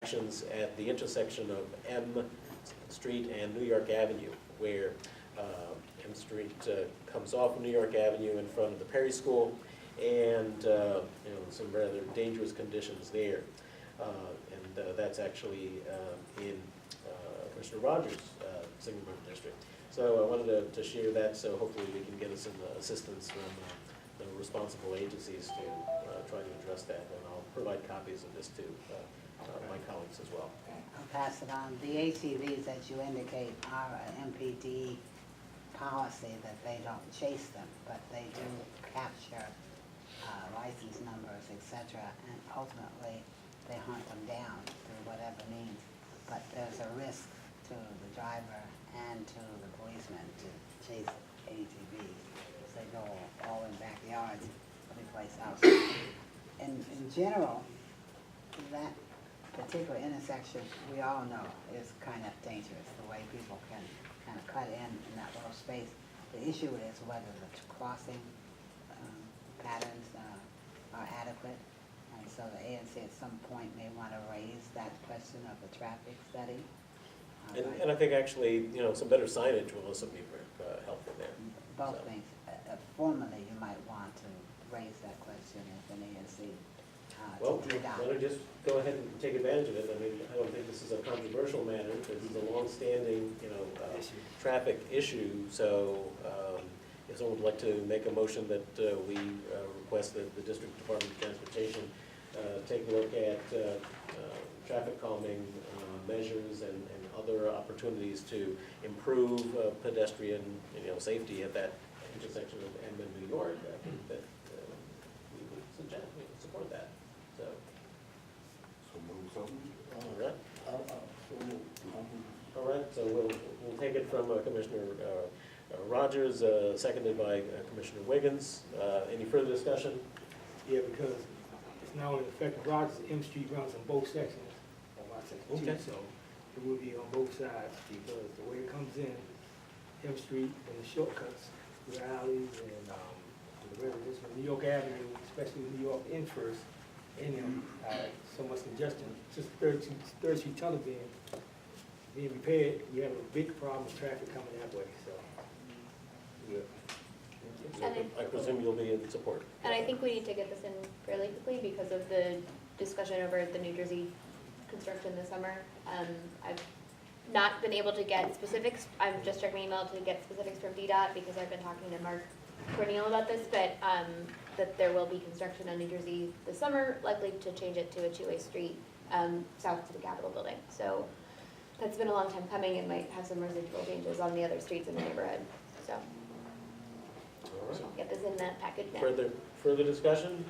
actions at the intersection of M Street and New York Avenue, where M Street comes off New York Avenue in front of the Perry School, and some rather dangerous conditions there. And that's actually in Commissioner Rogers' single member district. So I wanted to share that, so hopefully we can get some assistance from the responsible agencies to try to address that, and I'll provide copies of this to my colleagues as well. I'll pass it on. The ATVs that you indicate are an MPD policy that they don't chase them, but they do capture license numbers, etc., and ultimately they hunt them down through whatever means. But there's a risk to the driver and to the policeman to chase ATVs. They go all in backyards, every place else. In general, that particular intersection, we all know, is kind of dangerous, the way people can kind of cut in that little space. The issue is whether the crossing patterns are adequate. And so the ANC at some point may want to raise that question of the traffic study. And I think actually, some better signage will also be helpful there. Both things. Formally, you might want to raise that question as an ANC. Well, why don't we just go ahead and take advantage of it? I mean, I don't think this is a controversial matter. This is a long-standing, traffic issue. So if someone would like to make a motion that we request that the District Department of Transportation take a look at traffic calming measures and other opportunities to improve pedestrian, safety at that intersection of M and New York, I think that we would support that. So move something. All right. All right. So we'll take it from Commissioner Rogers, seconded by Commissioner Wiggins. Any further discussion? Yeah, because it's not only affecting Rogers, M Street runs on both sections of my section too, Okay. so it will be on both sides because the way it comes in, M Street and the shortcuts, the alleys and the residential, New York Avenue, especially New York in first, and so much congestion. Just Third Street tunnel being repaired, you have a big problem with traffic coming that way, so. Yeah. I presume you'll be in support. And I think we need to get this in fairly quickly because of the discussion over the New Jersey construction this summer. I've not been able to get specifics. I'm just checking my email to get specifics from DDOT because I've been talking to Mark Corneal about this, but that there will be construction on New Jersey this summer, likely to change it to a two-way street south to the Capitol building. So that's been a long time coming and might have some residual changes on the other streets in the neighborhood. So All right. get this in that package now. Further discussion?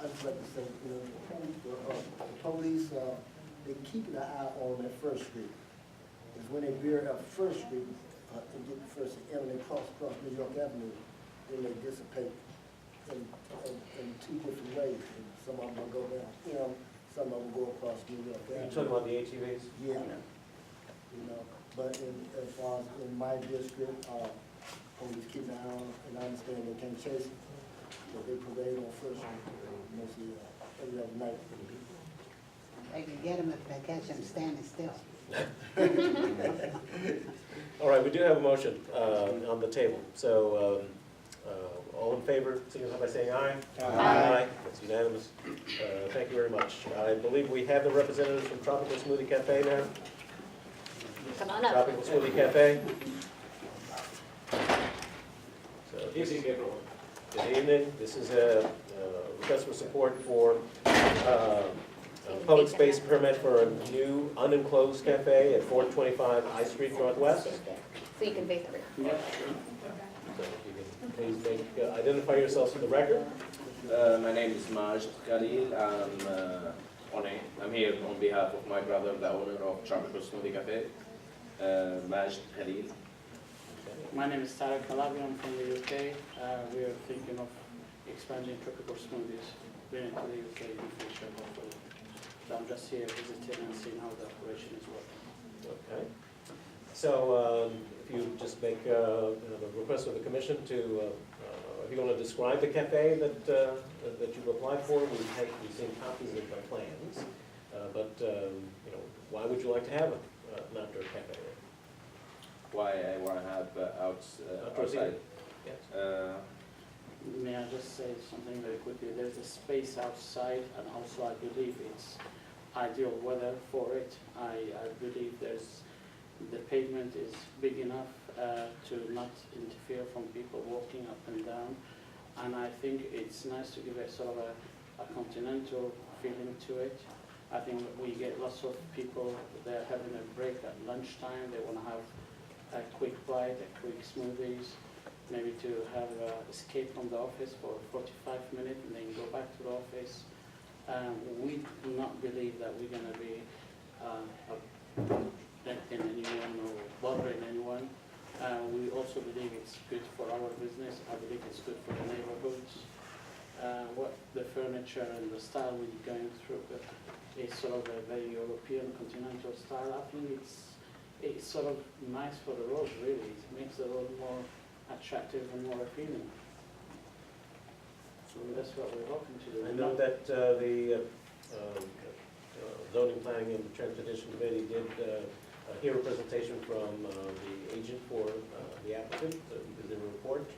I'd just like to say, the police, they keep an eye on that First Street. Because when they veer up First Street and get to First and M, they cross New York Avenue, then they dissipate in two different ways. And some of them will go down, some of them go across New York Are you Avenue. talking about the ATVs? Yeah. But as far as in my district, police keep an eye on them, and I understand they can't chase them, but they parade on First Street mostly every other night. They can get them if they catch them standing still. All right, we do have a motion on the table. So all in favor, signify by saying aye. Aye. That's unanimous. Thank you very much. I believe we have the representatives from Tropical Smoothie Cafe now. Come on up. Tropical Smoothie Cafe. So, Good evening, everyone. good evening. This is a request for support for a public space permit for a new unenclosed cafe at 425 I Street Northwest. So you can face everyone. So if you can please identify yourselves for the record. My name is Majd Khalil. I'm here on behalf of my brother, the owner of Tropical Smoothie Cafe, Majd Khalil. My name is Tarek Halabi. I'm from the UK. We are thinking of expanding tropical smoothies here into the UK in the future, hopefully. So I'm just here visiting and seeing how the operation is working. Okay. So if you just make the request of the commission to, if you want to describe the cafe that you've applied for, we've seen copies of the plans. but, you know, why would you like to have an outdoor cafe there? Why I want to have Outdoor seating. outside. Yes. May I just say something very quickly? There's a space outside, and also I believe it's ideal weather for it. I believe the pavement is big enough to not interfere from people walking up and down. And I think it's nice to give it sort of a continental feeling to it. I think we get lots of people, they're having a break at lunchtime, they want to have a quick bite, a quick smoothies, maybe to have escape from the office for 45 minutes and then go back to the office. We do not believe that we're going to be affecting anyone or bothering anyone. We also believe it's good for our business. I believe it's good for the neighborhoods. What the furniture and the style we're going through is sort of a very European continental style. I think it's sort of nice for the road, really. It makes the road more attractive and more appealing. So that's what we're hoping to do. I know that the Zoning, Planning, and Transportation Committee did hear a presentation from the agent for the applicant. Is there a report?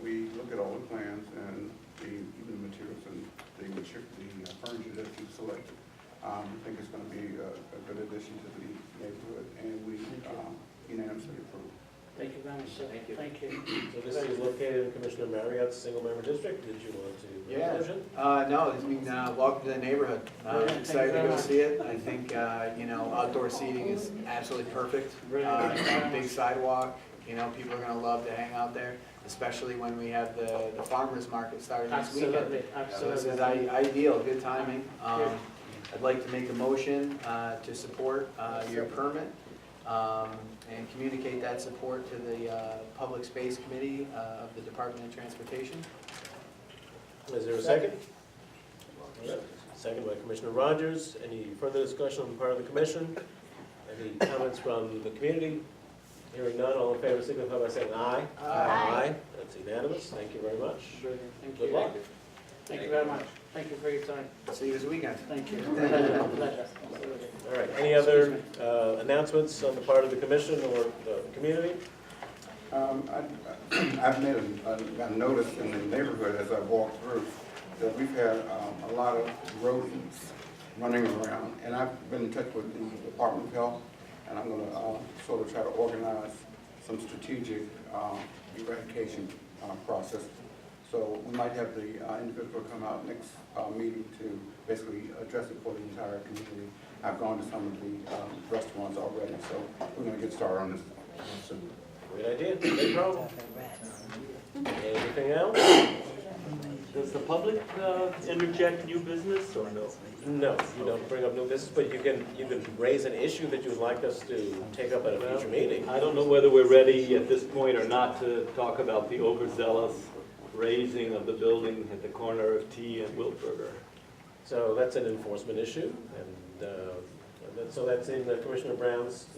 We look at all the plans and even the materials and the furniture that you selected. I think it's going to be a good addition to the neighborhood, and we unanimously approve. Thank you very much, sir. Thank you. Thank you. So this is located in Commissioner Marriott's single-member district. Did you want to make a motion? No, I mean, welcome to the neighborhood. Brilliant. Excited to Thank you go very see it. I think, you know, outdoor seating is absolutely perfect. Brilliant. Big sidewalk, you know, people are gonna love to hang out there, especially when we have the farmer's market starting this weekend. Absolutely, So this absolutely. is ideal, good timing. I'd like to make a motion to support your permit and communicate that support to the Public Space Committee of the Department of Transportation. Is there a second? Second by Commissioner Rogers. Any further discussion on the part of the commission? Any comments from the community? Hearing none, all in favor signify by saying aye. Aye. That's unanimous. Thank you very much. Brilliant. Thank Good you. luck. Thank you very much. Thank you for your time. See you this weekend. Thank you. Thank you. Pleasure. Absolutely. All right, any other announcements on the part of the commission or the community? I've made a notice in the neighborhood as I walk through that we've had a lot of rodents running around, and I've been in touch with the Department of Health, and I'm going to sort of try to organize some strategic eradication process. So we might have the individual come out next meeting to basically address it for the entire community. I've gone to some of the restaurants already, so we're going to get started on this soon. Great idea, no problem. Anything else? Does the public interject new business or no? No, you don't bring up new business, but you can raise an issue that you would like us to take up at a future meeting. I don't know whether we're ready at this point or not to talk about the overzealous raising of the building at the corner of T and Wiltberger. So that's an enforcement issue, and so that's in Commissioner Brown's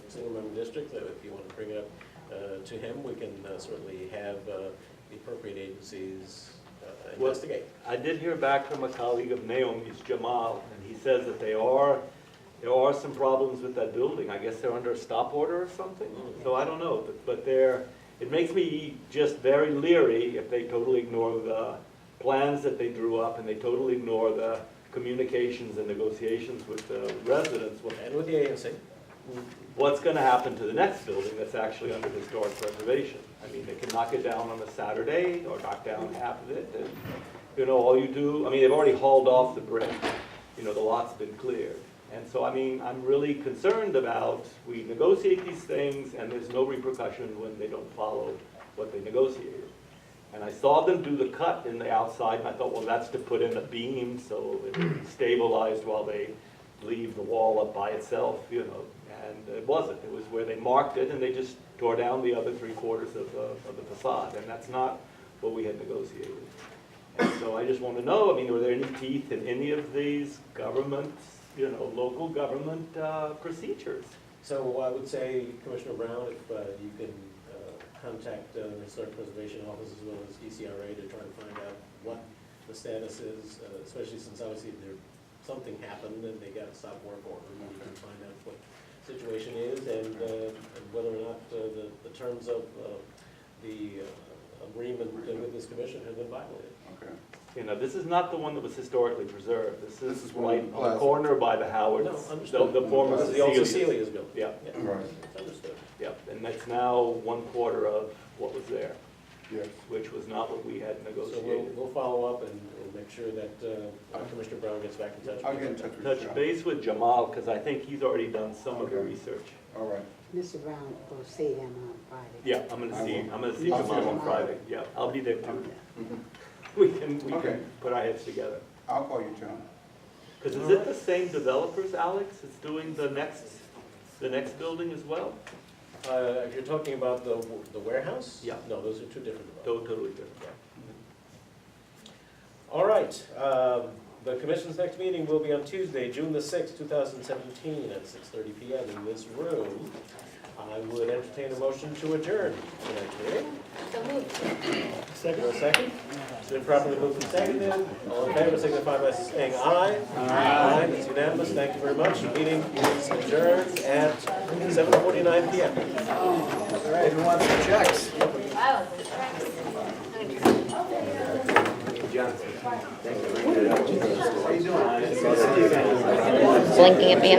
single-member district. So if you want to bring it up to him, we can certainly have the appropriate agencies investigate. I did hear back from a colleague of Naomi's, Jamal, and he says that there are some problems with that building. I guess they're under a stop order or something. So I don't know, but it makes me just very leery if they totally ignore the plans that they drew up and they totally ignore the communications and negotiations with the residents. And with the ANC. What's going to happen to the next building that's actually under historic preservation? I mean, they can knock it down on a Saturday or knock down half of it, and, you know, all you do, I mean, they've already hauled off the brick. You know, the lot's been cleared. And so, I mean, I'm really concerned about, we negotiate these things and there's no repercussion when they don't follow what they negotiated. And I saw them do the cut in the outside, and I thought, well, that's to put in a beam so it will be stabilized while they leave the wall up by itself, you know. And it wasn't. It was where they marked it and they just tore down the other 3/4 of the facade. And that's not what we had negotiated. And so I just want to know, I mean, were there any teeth in any of these government, you know, local government procedures? So I would say, Commissioner Brown, if you can contact the Historic Preservation Office as well as DCRA to try and find out what the status is, especially since obviously they're something happened and they got a stop work order, and we can find out what the situation is and whether or not the terms of the agreement with this commission have been violated. Okay. You know, this is not the one that was historically preserved. This This is is one right in the on the plaza. corner by the Howards. No, The understood. former This is the old Cecilia's. Cecilia's building. Yeah, Right, It's understood. yeah, and that's now 1/4 of what was there, yes. which was not what we had So negotiated. we'll follow up and make sure that Commissioner Brown gets back in touch. I'll with get in you. touch with Touch you. base with Jamal, because I think he's already done some of the Okay. research. All right. Mr. Brown will see him on Friday. Yeah, I'm gonna see I'll see Jamal him. on Friday, yeah, I'll be there too. Mhm. We can Okay. put our heads together. I'll call you, John. Because is it the same developers, Alex, that's doing the next building as well? If you're talking about the warehouse? Yeah. No, those are two different developments. Totally different. All right, the commission's next meeting will be on Tuesday, June the 6th, 2017, at 6:30 PM in this room. I would entertain a motion to adjourn tonight's meeting. So moved. Second? It's been properly moved and seconded. All in favor, signify by saying aye. Aye. It's unanimous. Thank you very much. The meeting is adjourned at 7:49 PM. All right, who wants the checks? Wow, the tracks. How you doing? Blinking at me.